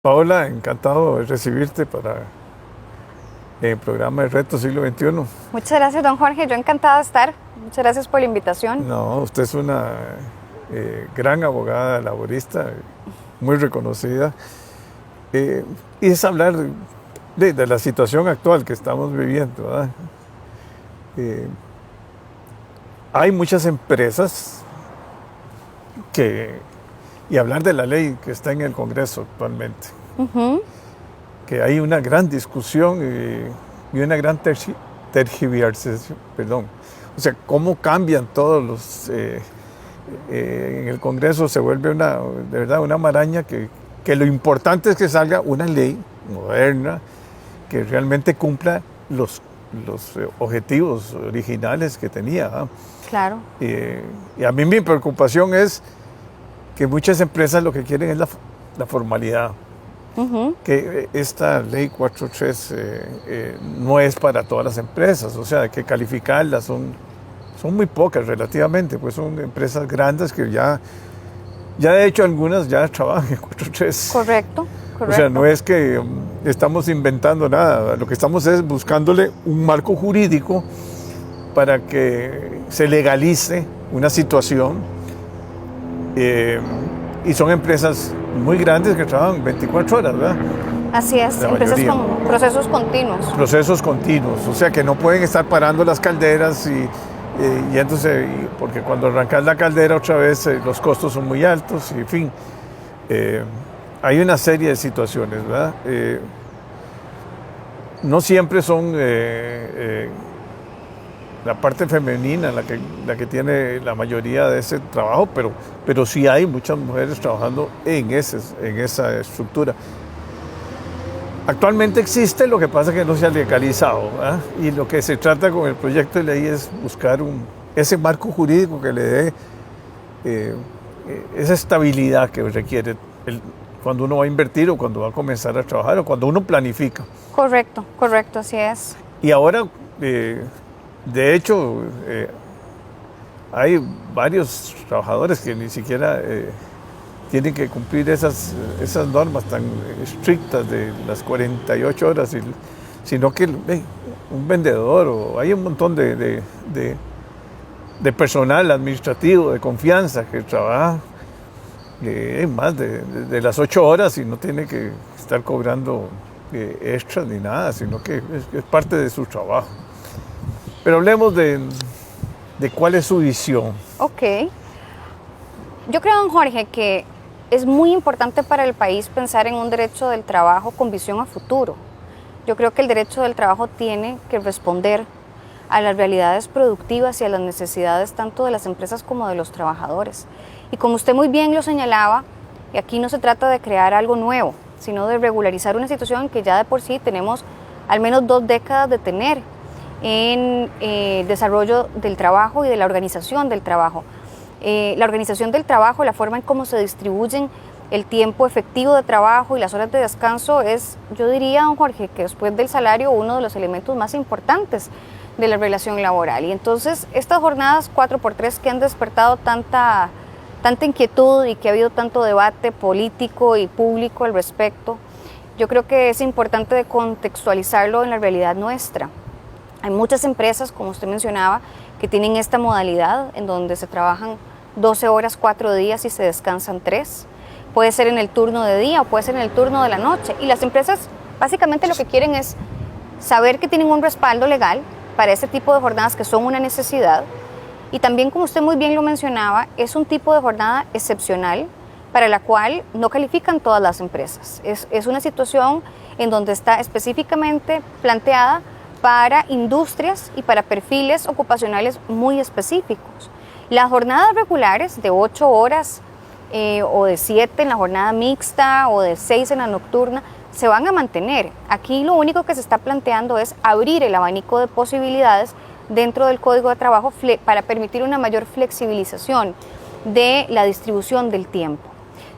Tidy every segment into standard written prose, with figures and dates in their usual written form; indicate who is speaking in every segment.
Speaker 1: Paola, encantado de recibirte para el programa de Reto Siglo XXI.
Speaker 2: Muchas gracias, don Jorge. Yo encantada de estar. Muchas gracias por la invitación.
Speaker 1: No, usted es una gran abogada laborista, muy reconocida. Y es hablar de la situación actual que estamos viviendo, ¿verdad? Hay muchas empresas y hablar de la ley que está en el Congreso actualmente, que hay una gran discusión y una gran tergiversación, perdón. O sea, cómo cambian todos los... en el Congreso se vuelve de verdad una maraña que lo importante es que salga una ley moderna que realmente cumpla los objetivos originales que tenía, ¿eh?
Speaker 2: Claro.
Speaker 1: Y a mí mi preocupación es que muchas empresas lo que quieren es la formalidad. Que esta ley 43 no es para todas las empresas, o sea, hay que calificarlas, son muy pocas relativamente, pues son empresas grandes que ya de hecho algunas ya trabajan en 43.
Speaker 2: Correcto.
Speaker 1: O sea, no es que estamos inventando nada, lo que estamos es buscándole un marco jurídico para que se legalice una situación. Y son empresas muy grandes que trabajan 24 horas, ¿verdad?
Speaker 2: Así es, empresas con procesos continuos.
Speaker 1: Procesos continuos, o sea que no pueden estar parando las calderas y entonces, porque cuando arrancas la caldera otra vez los costos son muy altos y en fin. Hay una serie de situaciones, ¿verdad? No siempre son la parte femenina la que tiene la mayoría de ese trabajo, pero sí hay muchas mujeres trabajando en esa estructura. Actualmente existe, lo que pasa es que no se ha legalizado, ¿verdad? Y lo que se trata con el proyecto de ley es buscar ese marco jurídico que le dé esa estabilidad que requiere cuando uno va a invertir o cuando va a comenzar a trabajar o cuando uno planifica.
Speaker 2: Correcto, así es.
Speaker 1: Y ahora, de hecho, hay varios trabajadores que ni siquiera tienen que cumplir esas normas tan estrictas de las 48 horas, sino que un vendedor o hay un montón de personal administrativo de confianza que trabaja más de las 8 horas y no tiene que estar cobrando extras ni nada, sino que es parte de su trabajo. Pero hablemos de cuál es su visión.
Speaker 2: Ok. Yo creo, don Jorge, que es muy importante para el país pensar en un derecho del trabajo con visión a futuro. Yo creo que el derecho del trabajo tiene que responder a las realidades productivas y a las necesidades tanto de las empresas como de los trabajadores. Y como usted muy bien lo señalaba, aquí no se trata de crear algo nuevo, sino de regularizar una situación que ya de por sí tenemos al menos 2 décadas de tener en el desarrollo del trabajo y de la organización del trabajo. La organización del trabajo, la forma en cómo se distribuyen el tiempo efectivo de trabajo y las horas de descanso es, yo diría, don Jorge, que después del salario uno de los elementos más importantes de la relación laboral. Y entonces estas jornadas 4x3 que han despertado tanta inquietud y que ha habido tanto debate político y público al respecto, yo creo que es importante de contextualizarlo en la realidad nuestra. Hay muchas empresas, como usted mencionaba, que tienen esta modalidad en donde se trabajan 12 horas 4 días y se descansan 3. Puede ser en el turno de día o puede ser en el turno de la noche. Y las empresas básicamente lo que quieren es saber que tienen un respaldo legal para ese tipo de jornadas que son una necesidad. Y también, como usted muy bien lo mencionaba, es un tipo de jornada excepcional para la cual no califican todas las empresas. Es una situación en donde está específicamente planteada para industrias y para perfiles ocupacionales muy específicos. Las jornadas regulares de 8 horas o de 7 en la jornada mixta o de 6 en la nocturna se van a mantener. Aquí lo único que se está planteando es abrir el abanico de posibilidades dentro del Código de Trabajo para permitir una mayor flexibilización de la distribución del tiempo.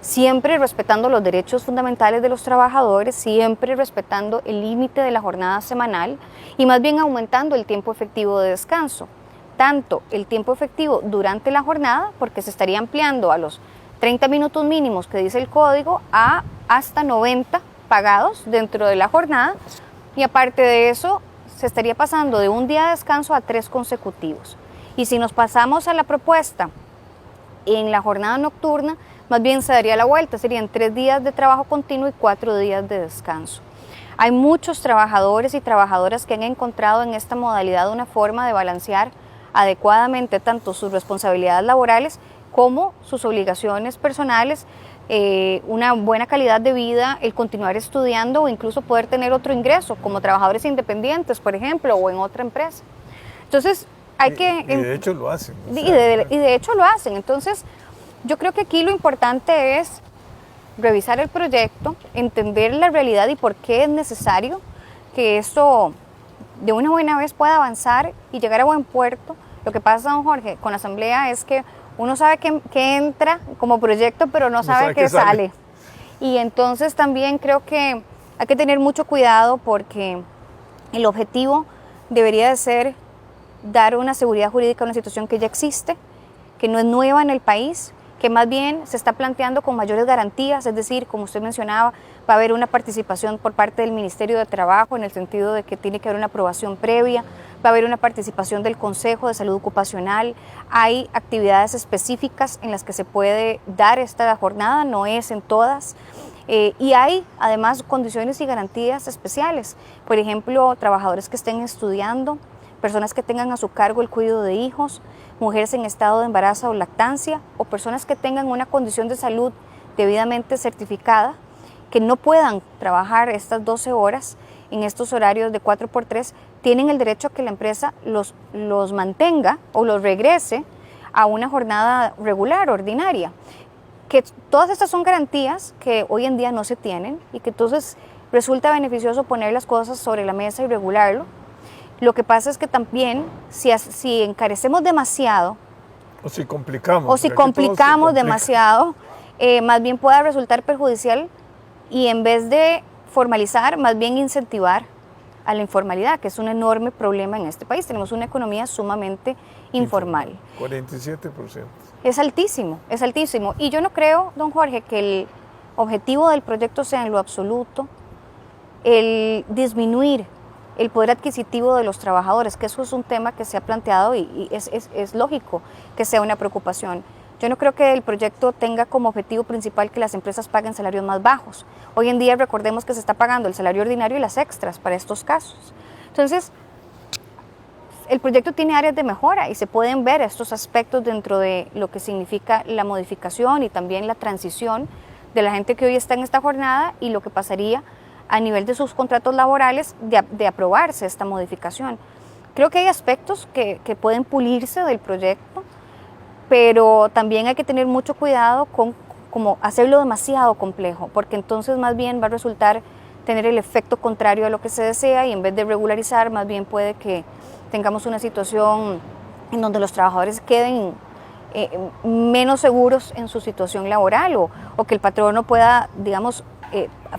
Speaker 2: Siempre respetando los derechos fundamentales de los trabajadores, siempre respetando el límite de la jornada semanal y más bien aumentando el tiempo efectivo de descanso. Tanto el tiempo efectivo durante la jornada, porque se estaría ampliando a los 30 minutos mínimos que dice el código, a hasta 90 pagados dentro de la jornada, y aparte de eso se estaría pasando de un día de descanso a 3 consecutivos. Y si nos pasamos a la propuesta en la jornada nocturna, más bien se daría la vuelta, serían 3 días de trabajo continuo y 4 días de descanso. Hay muchos trabajadores y trabajadoras que han encontrado en esta modalidad una forma de balancear adecuadamente tanto sus responsabilidades laborales como sus obligaciones personales, una buena calidad de vida, el continuar estudiando o incluso poder tener otro ingreso, como trabajadores independientes, por ejemplo, o en otra empresa. Entonces, hay que...
Speaker 1: Y de hecho lo hacen.
Speaker 2: Y de hecho lo hacen. Entonces, yo creo que aquí lo importante es revisar el proyecto, entender la realidad y por qué es necesario que esto de una buena vez pueda avanzar y llegar a buen puerto. Lo que pasa, don Jorge, con la Asamblea es que uno sabe que entra como proyecto, pero no sabe qué sale. Y entonces también creo que hay que tener mucho cuidado porque el objetivo debería de ser dar una seguridad jurídica a una situación que ya existe, que no es nueva en el país, que más bien se está planteando con mayores garantías, es decir, como usted mencionaba, va a haber una participación por parte del Ministerio de Trabajo en el sentido de que tiene que haber una aprobación previa, va a haber una participación del Consejo de Salud Ocupacional, hay actividades específicas en las que se puede dar esta jornada, no es en todas, y hay además condiciones y garantías especiales, por ejemplo, trabajadores que estén estudiando, personas que tengan a su cargo el cuidado de hijos, mujeres en estado de embarazo o lactancia, o personas que tengan una condición de salud debidamente certificada, que no puedan trabajar estas 12 horas en estos horarios de 4x3, tienen el derecho a que la empresa los mantenga o los regrese a una jornada regular, ordinaria. Que todas estas son garantías que hoy en día no se tienen y que entonces resulta beneficioso poner las cosas sobre la mesa y regularlo. Lo que pasa es que también, si encarecemos demasiado,
Speaker 1: o si complicamos
Speaker 2: demasiado, más bien pueda resultar perjudicial y en vez de formalizar, más bien incentivar a la informalidad, que es un enorme problema en este país. Tenemos una economía sumamente informal.
Speaker 1: 47%.
Speaker 2: Es altísimo, es altísimo. Y yo no creo, don Jorge, que el objetivo del proyecto sea en lo absoluto el disminuir el poder adquisitivo de los trabajadores, que eso es un tema que se ha planteado y es lógico que sea una preocupación. Yo no creo que el proyecto tenga como objetivo principal que las empresas paguen salarios más bajos. Hoy en día recordemos que se está pagando el salario ordinario y las extras para estos casos. Entonces, el proyecto tiene áreas de mejora y se pueden ver estos aspectos dentro de lo que significa la modificación y también la transición de la gente que hoy está en esta jornada y lo que pasaría a nivel de sus contratos laborales de aprobarse esta modificación. Creo que hay aspectos que pueden pulirse del proyecto, pero también hay que tener mucho cuidado con como hacerlo demasiado complejo, porque entonces más bien va a resultar tener el efecto contrario a lo que se desea y en vez de regularizar, más bien puede que tengamos una situación en donde los trabajadores queden menos seguros en su situación laboral o que el patrón no pueda, digamos,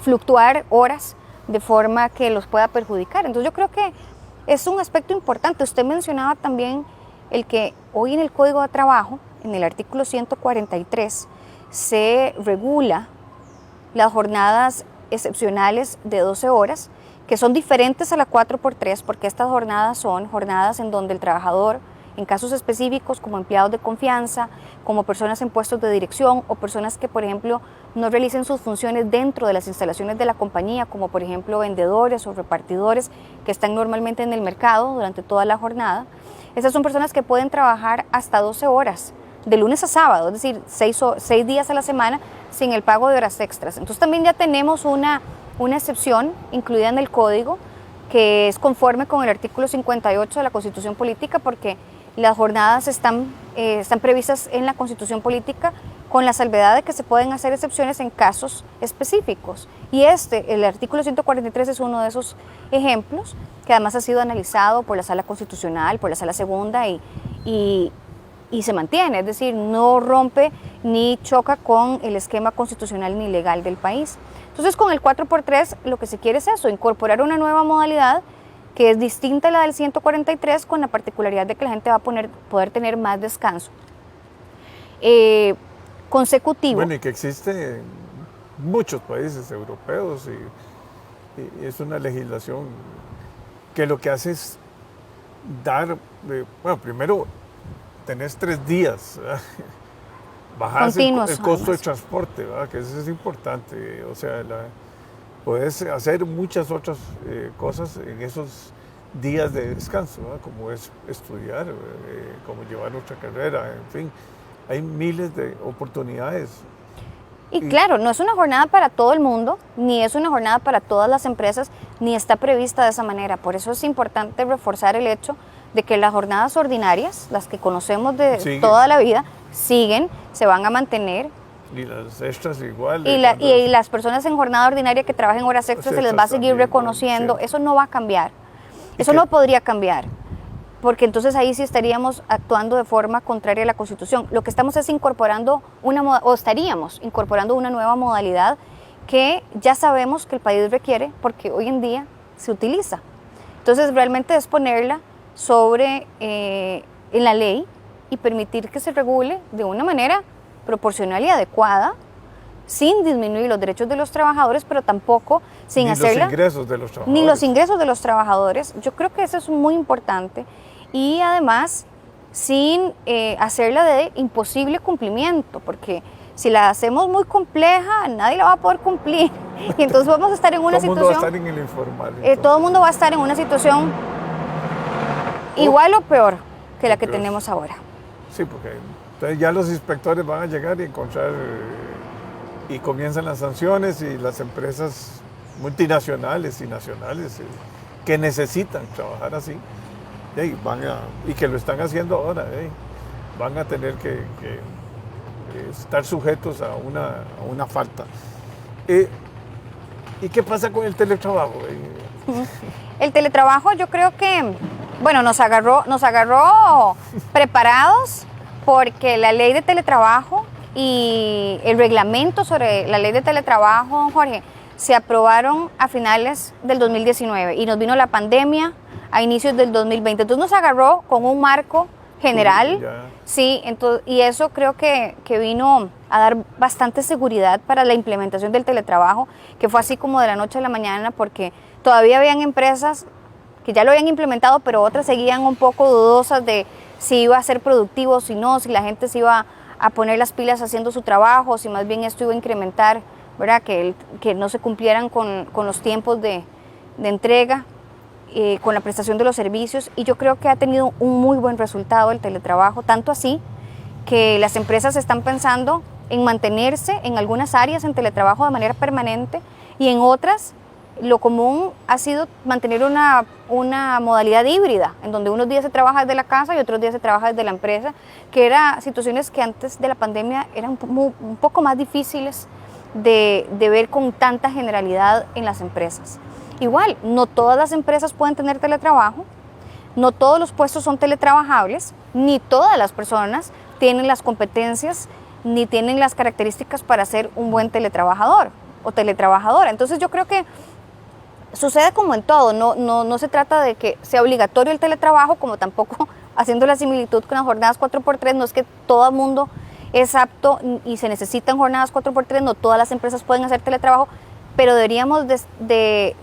Speaker 2: fluctuar horas de forma que los pueda perjudicar. Entonces yo creo que es un aspecto importante. Usted mencionaba también el que hoy en el Código de Trabajo, en el artículo 143, se regula las jornadas excepcionales de 12 horas, que son diferentes a la 4x3, porque estas jornadas son jornadas en donde el trabajador, en casos específicos como empleados de confianza, como personas en puestos de dirección o personas que, por ejemplo, no realicen sus funciones dentro de las instalaciones de la compañía, como por ejemplo vendedores o repartidores que están normalmente en el mercado durante toda la jornada. Esas son personas que pueden trabajar hasta 12 horas, de lunes a sábado, es decir, 6 días a la semana sin el pago de horas extras. Entonces también ya tenemos una excepción incluida en el código que es conforme con el artículo 58 de la Constitución Política, porque las jornadas están previstas en la Constitución Política con la salvedad de que se pueden hacer excepciones en casos específicos. Y el artículo 143 es uno de esos ejemplos que además ha sido analizado por la Sala Constitucional, por la Sala Segunda y se mantiene, es decir, no rompe ni choca con el esquema constitucional ni legal del país. Entonces con el 4x3 lo que se quiere es eso, incorporar una nueva modalidad que es distinta a la del 143 con la particularidad de que la gente va a poder tener más descanso consecutivo.
Speaker 1: Bueno, y que existe muchos países europeos y es una legislación que lo que hace es dar, bueno, primero tenés 3 días, ¿verdad? Bajás
Speaker 2: Continuos,
Speaker 1: el costo de
Speaker 2: además.
Speaker 1: transporte, ¿verdad? Que eso es importante, o sea, puedes hacer muchas otras cosas en esos días de descanso, ¿verdad? Como es estudiar, como llevar otra carrera, en fin, hay miles de oportunidades.
Speaker 2: Y claro, no es una jornada para todo el mundo, ni es una jornada para todas las empresas, ni está prevista de esa manera. Por eso es importante reforzar el hecho de que las jornadas ordinarias, las que conocemos de
Speaker 1: Sigue.
Speaker 2: toda la vida, siguen, se van a mantener.
Speaker 1: Y las extras igual.
Speaker 2: Y las personas en jornada ordinaria que trabajen horas extras se les va a seguir
Speaker 1: también,
Speaker 2: reconociendo.
Speaker 1: sí.
Speaker 2: Eso no va a cambiar. Eso
Speaker 1: que-
Speaker 2: no podría cambiar. Porque entonces ahí sí estaríamos actuando de forma contraria a la Constitución. Lo que estamos es incorporando estaríamos incorporando una nueva modalidad que ya sabemos que el país requiere porque hoy en día se utiliza. Entonces realmente es ponerla en la ley y permitir que se regule de una manera proporcional y adecuada, sin disminuir los derechos de los trabajadores, pero tampoco sin
Speaker 1: ni
Speaker 2: hacerla...
Speaker 1: los ingresos de los trabajadores.
Speaker 2: Ni los ingresos de los trabajadores. Yo creo que eso es muy importante. Y además, sin hacerla de imposible cumplimiento, porque si la hacemos muy compleja, nadie la va a poder cumplir. Y entonces vamos a estar en una
Speaker 1: Todo el mundo va a
Speaker 2: situación...
Speaker 1: estar en el informal.
Speaker 2: todo el mundo va a estar en una situación igual o peor que la que
Speaker 1: peor.
Speaker 2: tenemos ahora.
Speaker 1: Sí, porque entonces ya los inspectores van a llegar y encontrar y comienzan las sanciones y las empresas multinacionales y nacionales que necesitan trabajar así y que lo están haciendo ahora, van a tener que estar sujetos a una falta. ¿Y qué pasa con el teletrabajo?
Speaker 2: El teletrabajo yo creo que, bueno, nos agarró preparados porque la ley de teletrabajo y el reglamento sobre la ley de teletrabajo, Jorge, se aprobaron a finales del 2019 y nos vino la pandemia a inicios del 2020. Entonces nos agarró con un marco general, sí, y eso creo que vino a dar bastante seguridad para la implementación del teletrabajo, que fue así como de la noche a la mañana, porque todavía habían empresas que ya lo habían implementado, pero otras seguían un poco dudosas de si iba a ser productivo o si no, si la gente se iba a poner las pilas haciendo su trabajo, si más bien esto iba a incrementar, ¿verdad? Que no se cumplieran con los tiempos de entrega, con la prestación de los servicios, y yo creo que ha tenido un muy buen resultado el teletrabajo, tanto así que las empresas están pensando en mantenerse en algunas áreas en teletrabajo de manera permanente y en otras lo común ha sido mantener una modalidad híbrida, en donde unos días se trabaja desde la casa y otros días se trabaja desde la empresa, que eran situaciones que antes de la pandemia eran un poco más difíciles de ver con tanta generalidad en las empresas. Igual, no todas las empresas pueden tener teletrabajo, no todos los puestos son teletrabajables, ni todas las personas tienen las competencias ni tienen las características para ser un buen teletrabajador o teletrabajadora. Entonces yo creo que sucede como en todo, no se trata de que sea obligatorio el teletrabajo, como tampoco haciendo la similitud con las jornadas 4x3, no es que todo el mundo es apto y se necesitan jornadas 4x3, no todas las empresas pueden hacer teletrabajo, pero deberíamos de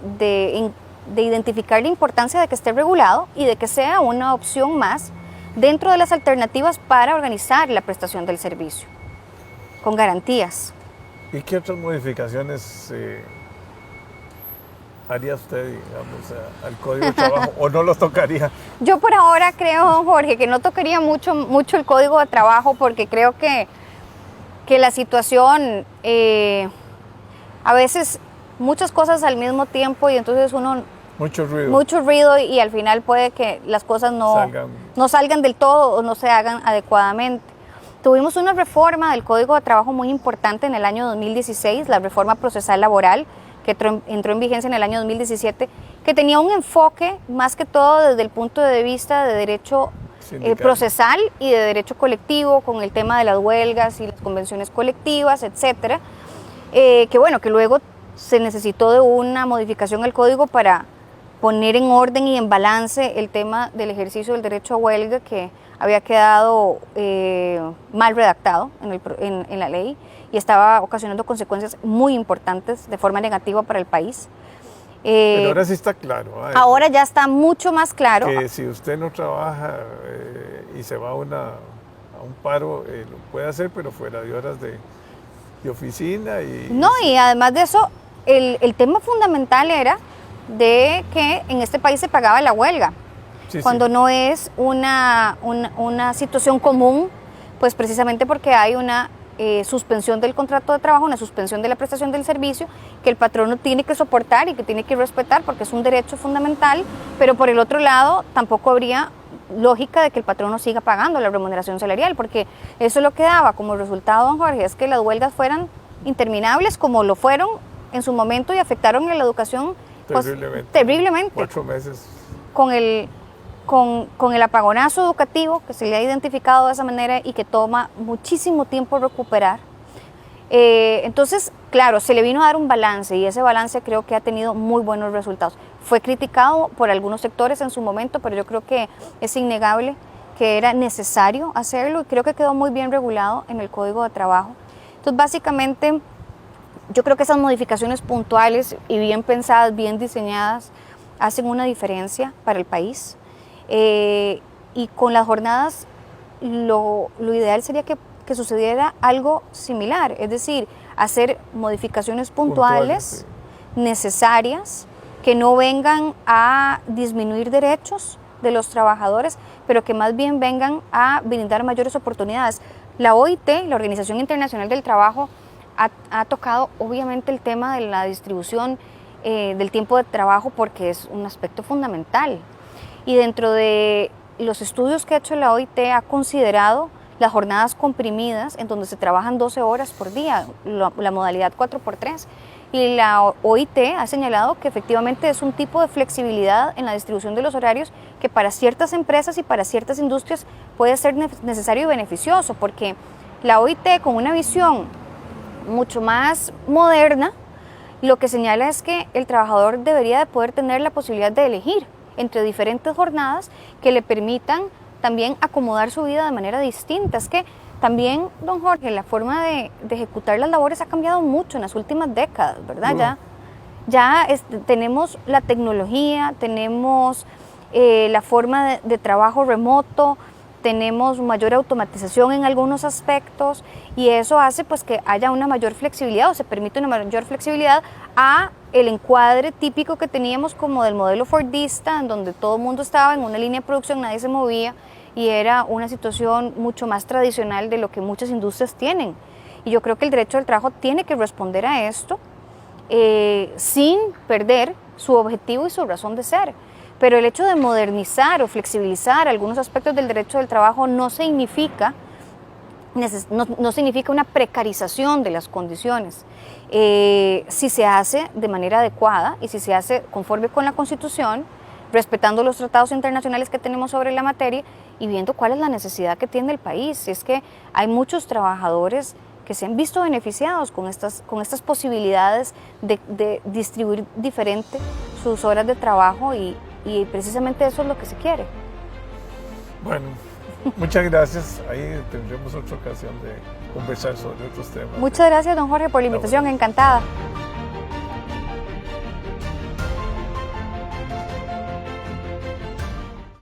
Speaker 2: identificar la importancia de que esté regulado y de que sea una opción más dentro de las alternativas para organizar la prestación del servicio, con garantías.
Speaker 1: ¿Y qué otras modificaciones haría usted, digamos, al Código de Trabajo o no lo tocaría?
Speaker 2: Yo por ahora creo, Jorge, que no tocaría mucho el Código de Trabajo porque creo que la situación, a veces muchas cosas al mismo tiempo y entonces uno...
Speaker 1: Mucho
Speaker 2: ruido y al final puede que las cosas no salgan del todo o no se hagan adecuadamente. Tuvimos una reforma del Código de Trabajo muy importante en el año 2016, la reforma procesal laboral, que entró en vigencia en el año 2017, que tenía un enfoque más que todo desde el punto de vista de derecho procesal y de derecho colectivo, con el tema de las huelgas y las convenciones colectivas, etcétera, que luego se necesitó de una modificación al código para poner en orden y en balance el tema del ejercicio del derecho a huelga, que había quedado mal redactado en la ley y estaba ocasionando consecuencias muy importantes de forma negativa para el país.
Speaker 1: Pero ahora sí está claro.
Speaker 2: Ahora ya está mucho más claro.
Speaker 1: Que si usted no trabaja y se va a un paro, lo puede hacer, pero fuera de horas de oficina.
Speaker 2: No, y además de eso, el tema fundamental era de que en este país se pagaba la huelga. Sí, cuando sí. No es una situación común, pues precisamente porque hay una suspensión del contrato de trabajo, una suspensión de la prestación del servicio, que el patrono tiene que soportar y que tiene que respetar porque es un derecho fundamental, pero por el otro lado tampoco habría lógica de que el patrono siga pagando la remuneración salarial, porque eso lo que daba como resultado, don Jorge, es que las huelgas fueran interminables como lo fueron en su momento y afectaron a la educación terriblemente.
Speaker 1: 4 meses.
Speaker 2: Con el apagonazo educativo que se le ha identificado de esa manera y que toma muchísimo tiempo recuperar. Entonces, claro, se le vino a dar un balance y ese balance creo que ha tenido muy buenos resultados. Fue criticado por algunos sectores en su momento, pero yo creo que es innegable que era necesario hacerlo y creo que quedó muy bien regulado en el Código de Trabajo. Entonces, básicamente, yo creo que esas modificaciones puntuales y bien pensadas, bien diseñadas, hacen una diferencia para el país. Y con las jornadas lo ideal sería que sucediera algo similar, es decir, hacer modificaciones puntuales, sí, necesarias, que no vengan a disminuir derechos de los trabajadores, pero que más bien vengan a brindar mayores oportunidades. La OIT, la Organización Internacional del Trabajo, ha tocado obviamente el tema de la distribución del tiempo de trabajo porque es un aspecto fundamental. Y dentro de los estudios que ha hecho la OIT ha considerado las jornadas comprimidas en donde se trabajan 12 horas por día, la modalidad 4x3. Y la OIT ha señalado que efectivamente es un tipo de flexibilidad en la distribución de los horarios que para ciertas empresas y para ciertas industrias puede ser necesario y beneficioso, porque la OIT, con una visión mucho más moderna, lo que señala es que el trabajador debería de poder tener la posibilidad de elegir entre diferentes jornadas que le permitan también acomodar su vida de manera distinta. Es que también, don Jorge, la forma de ejecutar las labores ha cambiado mucho en las últimas décadas, ¿verdad? Ya tenemos la tecnología, tenemos la forma de trabajo remoto, tenemos mayor automatización en algunos aspectos y eso hace pues que haya una mayor flexibilidad o se permite una mayor flexibilidad a el encuadre típico que teníamos como del modelo fordista, en donde todo el mundo estaba en una línea de producción, nadie se movía y era una situación mucho más tradicional de lo que muchas industrias tienen. Y yo creo que el derecho del trabajo tiene que responder a esto sin perder su objetivo y su razón de ser. Pero el hecho de modernizar o flexibilizar algunos aspectos del derecho del trabajo no significa una precarización de las condiciones. Si se hace de manera adecuada y si se hace conforme con la Constitución, respetando los tratados internacionales que tenemos sobre la materia y viendo cuál es la necesidad que tiene el país. Es que hay muchos trabajadores que se han visto beneficiados con estas posibilidades de distribuir diferente sus horas de trabajo y precisamente eso es lo que se quiere.
Speaker 1: Bueno, muchas gracias. Ahí tendremos otra ocasión de conversar sobre otros temas.
Speaker 2: Muchas gracias, don Jorge, por la invitación. Encantada.